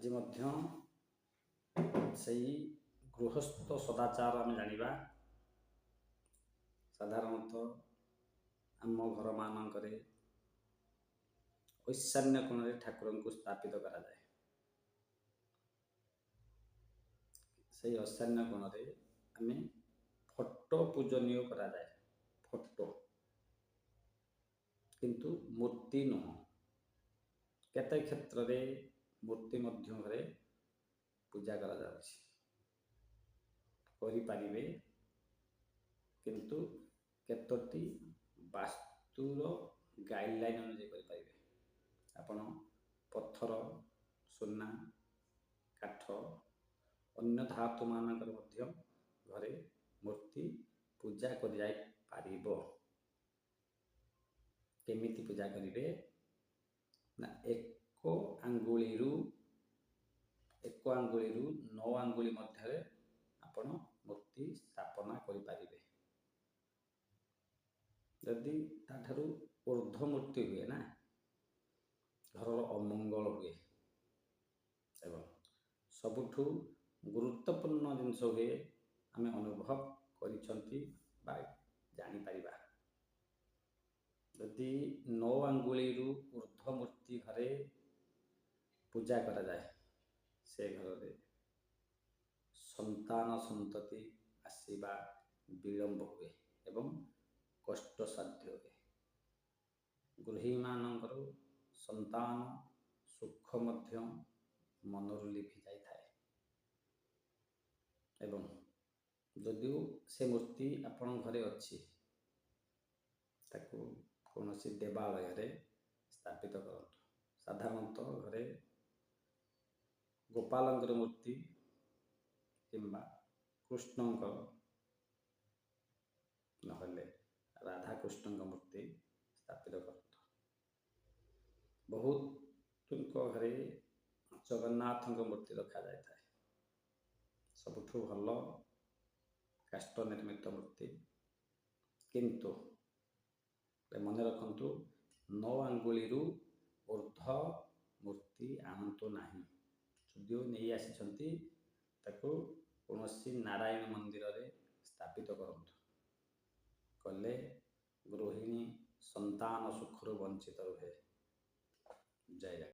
ଆଜି ମଧ୍ୟ ସେହି ଗୃହସ୍ଥ ସଦାଚାର ଆମେ ଜାଣିବା। ସାଧାରଣତଃ ଆମ ଘରମାନଙ୍କରେ ଈଶାନ୍ୟ କୋଣରେ ଠାକୁରଙ୍କୁ ସ୍ଥାପିତ କରାଯାଏ। ସେହି ଈଶାନ୍ୟ କୋଣରେ ଆମେ ଫଟୋ ପୂଜନୀୟ କରାଯାଏ। ଫଟୋ, କିନ୍ତୁ ମୂର୍ତ୍ତି ନୁହଁ। କେତେ କ୍ଷେତ୍ରରେ ମୂର୍ତ୍ତି ମଧ୍ୟରେ ପୂଜା କରାଯାଉଛି, କରିପାରିବେ, କିନ୍ତୁ କେତୋଟି ବାସ୍ତୁର ଗାଇଡ଼ଲାଇନ୍ ଅନୁଯାୟୀ କରିପାରିବେ। ଆପଣ ପଥର, ସୁନା, କାଠ, ଅନ୍ୟ ଧାତୁମାନଙ୍କର ମଧ୍ୟ ଘରେ ମୂର୍ତ୍ତି ପୂଜା କରାଯାଇପାରିବ। କେମିତି ପୂଜା କରିବେ ନା ଏକ ଆଙ୍ଗୁଳିରୁ 9 ଆଙ୍ଗୁଳି ମଧ୍ୟରେ ଆପଣ ମୂର୍ତ୍ତି ସ୍ଥାପନା କରିପାରିବେ। ଯଦି ତାଠାରୁ ଉର୍ଦ୍ଧ୍ୱ ମୂର୍ତ୍ତି ହୁଏ ନା, ଘରର ଅମଙ୍ଗଳ ହୁଏ। ଏବଂ ସବୁଠୁ ଗୁରୁତ୍ୱପୂର୍ଣ୍ଣ ଜିନିଷ ହୁଏ, ଆମେ ଅନୁଭବ କରିଛନ୍ତି ବା ଜାଣିପାରିବା। ଯଦି 9 ଆଙ୍ଗୁଳିରୁ ଉର୍ଦ୍ଧ୍ୱ ମୂର୍ତ୍ତି ଘରେ ପୂଜା କରାଯାଏ, ସେ ଘରରେ ସନ୍ତାନ ସନ୍ତତି ଆସିବା ବିଳମ୍ବ ହୁଏ ଏବଂ କଷ୍ଟସାଧ୍ୟ ହୁଏ। ଗୃହୀମାନଙ୍କର ସନ୍ତାନ ସୁଖ ମଧ୍ୟ ମନରୁ ଲିଭି ଯାଇଥାଏ। ଏବଂ ଯଦିଓ ସେ ମୂର୍ତ୍ତି ଆପଣଙ୍କ ଘରେ ଅଛି, ତାକୁ କୌଣସି ଦେବାଳୟରେ ସ୍ଥାପିତ କରନ୍ତୁ। ସାଧାରଣତଃ ଘରେ ଗୋପାଳଙ୍କର ମୂର୍ତ୍ତି କିମ୍ବା କୃଷ୍ଣଙ୍କ ନହେଲେ ରାଧାକୃଷ୍ଣଙ୍କ ମୂର୍ତ୍ତି ସ୍ଥାପିତ କରନ୍ତୁ। ବହୁତଙ୍କ ଘରେ ଜଗନ୍ନାଥଙ୍କ ମୂର୍ତ୍ତି ରଖାଯାଇଥାଏ। ସବୁଠୁ ଭଲ କାଷ୍ଠ ନିର୍ମିତ ମୂର୍ତ୍ତି, କିନ୍ତୁ ମନେ ରଖନ୍ତୁ 9 ଆଙ୍ଗୁଳିରୁ ଉର୍ଦ୍ଧ୍ୱ ମୂର୍ତ୍ତି ଆଣନ୍ତୁ ନାହିଁ। ଯଦିଓ ନେଇ ଆସିଛନ୍ତି, ତାକୁ କୌଣସି ନାରାୟଣ ମନ୍ଦିରରେ ସ୍ଥାପିତ କରନ୍ତୁ। କଲେ ଗୃହିଣୀ ସନ୍ତାନ ସୁଖରୁ ବଞ୍ଚିତ ରୁହେ। ଜୟ ଜଗନ୍ନାଥ।